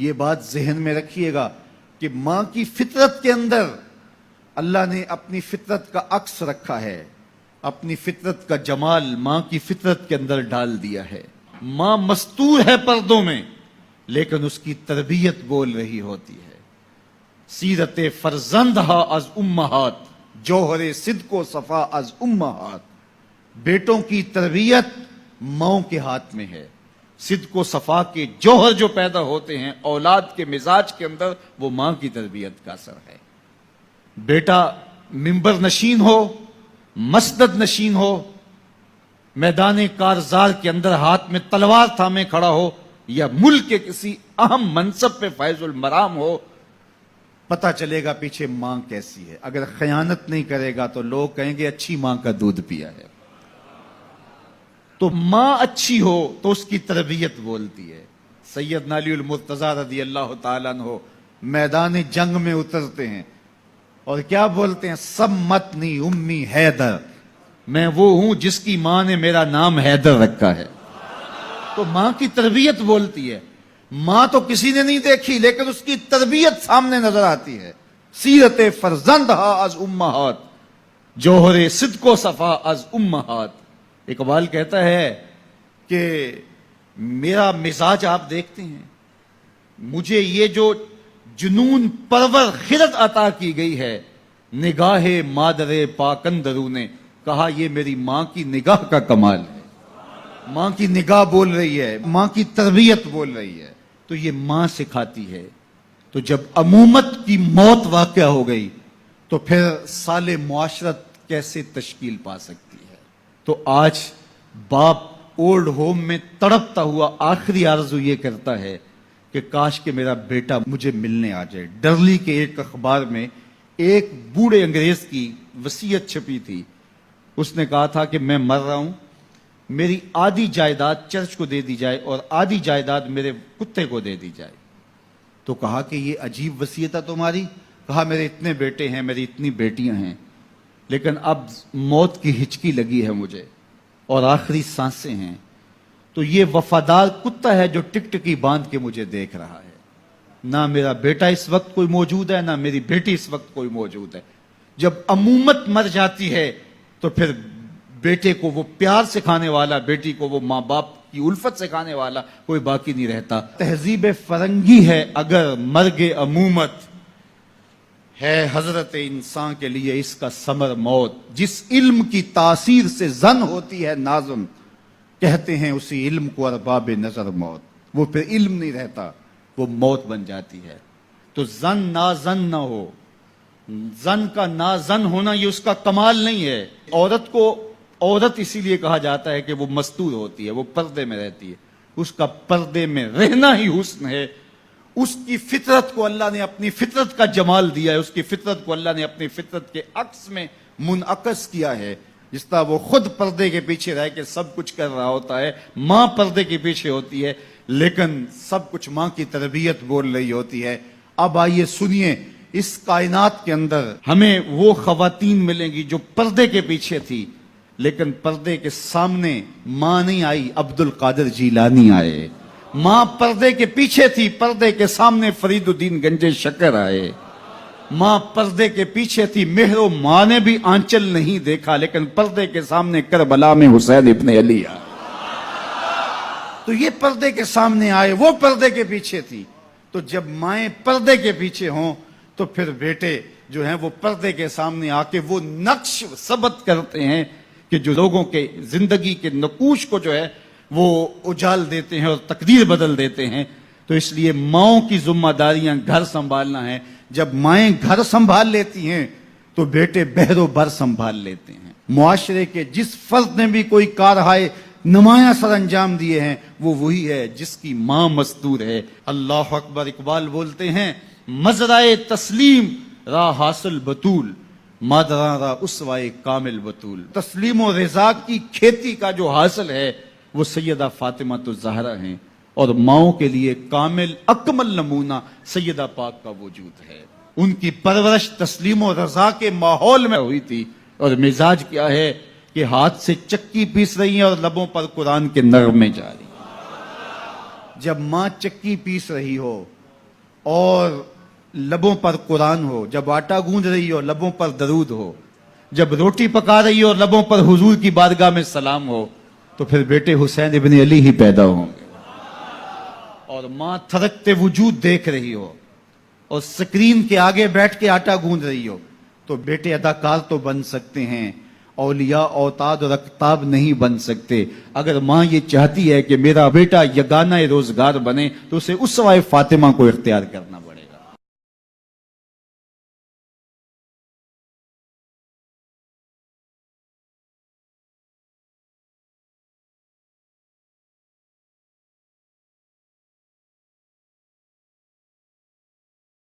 یہ بات ذہن میں رکھیے گا کہ ماں کی فطرت کے اندر اللہ نے اپنی فطرت کا عکس رکھا ہے، اپنی فطرت کا جمال ماں کی فطرت کے اندر ڈال دیا ہے۔ ماں مستور ہے پردوں میں، لیکن اس کی تربیت بول رہی ہوتی ہے۔ سیرت فرزندہا از امہات، جوہر صدق و صفا از امہات۔ بیٹوں کی تربیت ماں کے ہاتھ میں ہے۔ صدق و صفا کے جوہر جو پیدا ہوتے ہیں اولاد کے مزاج کے اندر، وہ ماں کی تربیت کا اثر ہے۔ بیٹا منبر نشین ہو، مسجد نشین ہو، میدان کارزار کے اندر ہاتھ میں تلوار تھامے کھڑا ہو، یا ملک کے کسی اہم منصب پہ فیض المرام ہو، پتہ چلے گا پیچھے ماں کیسی ہے۔ اگر خیانت نہیں کرے گا تو لوگ کہیں گے اچھی ماں کا دودھ پیا ہے۔ تو ماں اچھی ہو تو اس کی تربیت بولتی ہے۔ سیدنا علی المرتضیٰ رضی اللہ تعالیٰ عنہ میدان جنگ میں اترتے ہیں اور کیا بولتے ہیں؟ سب متنی امی حیدر، میں وہ ہوں جس کی ماں نے میرا نام حیدر رکھا ہے۔ تو ماں کی تربیت بولتی ہے۔ ماں تو کسی نے نہیں دیکھی، لیکن اس کی تربیت سامنے نظر آتی ہے۔ سیرت فرزندہا از امہات، جوہر صدق و صفا از امہات۔ اقبال کہتا ہے کہ میرا مزاج آپ دیکھتے ہیں، مجھے یہ جو جنون پرور خرد عطا کی گئی ہے، نگاہ مادر پاکندرو نے کہا یہ میری ماں کی نگاہ کا کمال ہے۔ ماں کی نگاہ بول رہی ہے، ماں کی تربیت بول رہی ہے، تو یہ ماں سکھاتی ہے۔ تو جب امومت کی موت واقع ہو گئی تو پھر سال معاشرت کیسے تشکیل پا سکتی ہے؟ تو آج باپ اولڈ ہوم میں تڑپتا ہوا آخری آرزو یہ کرتا ہے کہ کاش کہ میرا بیٹا مجھے ملنے آ جائے۔ ڈرلی کے ایک اخبار میں ایک بوڑھے انگریز کی وصیت چھپی تھی۔ اس نے کہا تھا کہ میں مر رہا ہوں، میری آدھی جائیداد چرچ کو دے دی جائے اور آدھی جائیداد میرے کتے کو دے دی جائے۔ تو کہا کہ یہ عجیب وصیت ہے تمہاری۔ کہا میرے اتنے بیٹے ہیں، میری اتنی بیٹیاں ہیں، لیکن اب موت کی ہچکی لگی ہے مجھے اور آخری سانسیں ہیں، تو یہ وفادار کتا ہے جو ٹک ٹکی باندھ کے مجھے دیکھ رہا ہے۔ نہ میرا بیٹا اس وقت کوئی موجود ہے، نہ میری بیٹی اس وقت کوئی موجود ہے۔ جب امومت مر جاتی ہے تو پھر بیٹے کو وہ پیار سکھانے والا، بیٹی کو وہ ماں باپ کی الفت سکھانے والا کوئی باقی نہیں رہتا۔ تہذیب فرنگی ہے اگر مرگ امومت، ہے حضرت انسان کے لیے اس کا ثمر موت۔ جس علم کی تاثیر سے زن ہوتی ہے نازم، کہتے ہیں اسی علم کو ارباب نظر موت۔ وہ پھر علم نہیں رہتا، وہ موت بن جاتی ہے۔ تو زن نازن نہ ہو، زن کا نازن ہونا یہ اس کا کمال نہیں ہے۔ عورت کو عورت اسی لیے کہا جاتا ہے کہ وہ مستور ہوتی ہے، وہ پردے میں رہتی ہے۔ اس کا پردے میں رہنا ہی حسن ہے۔ اس کی فطرت کو اللہ نے اپنی فطرت کا جمال دیا ہے، اس کی فطرت کو اللہ نے اپنی فطرت کے عکس میں منعکس کیا ہے۔ جس طرح وہ خود پردے کے پیچھے رہ کے سب کچھ کر رہا ہوتا ہے، ماں پردے کے پیچھے ہوتی ہے، لیکن سب کچھ ماں کی تربیت بول رہی ہوتی ہے۔ اب آئیے سنیے، اس کائنات کے اندر ہمیں وہ خواتین ملیں گی جو پردے کے پیچھے تھی، لیکن پردے کے سامنے ماں نہیں آئی، عبد القادر جیلانی آئے۔ ماں پردے کے پیچھے تھی، پردے کے سامنے فرید الدین گنج شکر آئے۔ ماں پردے کے پیچھے تھی، مہر و ماں نے بھی آنچل نہیں دیکھا، لیکن پردے کے سامنے کربلا میں حسین ابن علی آئے۔ تو یہ پردے کے سامنے آئے، وہ پردے کے پیچھے تھی۔ تو جب مائیں پردے کے پیچھے ہوں تو پھر بیٹے جو ہیں وہ پردے کے سامنے آ کے وہ نقش ثبت کرتے ہیں کہ جو لوگوں کے زندگی کے نقوش کو جو ہے وہ اجال دیتے ہیں اور تقدیر بدل دیتے ہیں۔ تو اس لیے ماؤں کی ذمہ داریاں گھر سنبھالنا ہے۔ جب مائیں گھر سنبھال لیتی ہیں تو بیٹے بحر و بر سنبھال لیتے ہیں۔ معاشرے کے جس فرد نے بھی کوئی کارہائے نمایاں سر انجام دیے ہیں، وہ وہی ہے جس کی ماں مستور ہے۔ اللہ اکبر۔ اقبال بولتے ہیں مزرعہ تسلیم را حاصل بطول، مادراں را اسوائے کامل بطول۔ تسلیم و رضا کی کھیتی کا جو حاصل ہے وہ سیدہ فاطمہ الزہرا ہیں، اور ماؤں کے لیے کامل اکمل نمونہ سیدہ پاک کا وجود ہے۔ ان کی پرورش تسلیم و رضا کے ماحول میں ہوئی تھی، اور مزاج کیا ہے کہ ہاتھ سے چکی پیس رہی ہیں اور لبوں پر قرآن کے نغمے جاری ہیں۔ جب ماں چکی پیس رہی ہو اور لبوں پر قرآن ہو، جب آٹا گوندھ رہی ہو لبوں پر درود ہو، جب روٹی پکا رہی ہو اور لبوں پر حضور کی بارگاہ میں سلام ہو، تو پھر بیٹے حسین ابن علی ہی پیدا ہوں گے۔ اور ماں تھرکتے وجود دیکھ رہی ہو اور سکرین کے آگے بیٹھ کے آٹا گوندھ رہی ہو، تو بیٹے اداکار تو بن سکتے ہیں، اولیاء اوتاد اور اقطاب نہیں بن سکتے۔ اگر ماں یہ چاہتی ہے کہ میرا بیٹا یگانہ روزگار بنے تو اسے اسوہ فاطمہ کو اختیار کرنا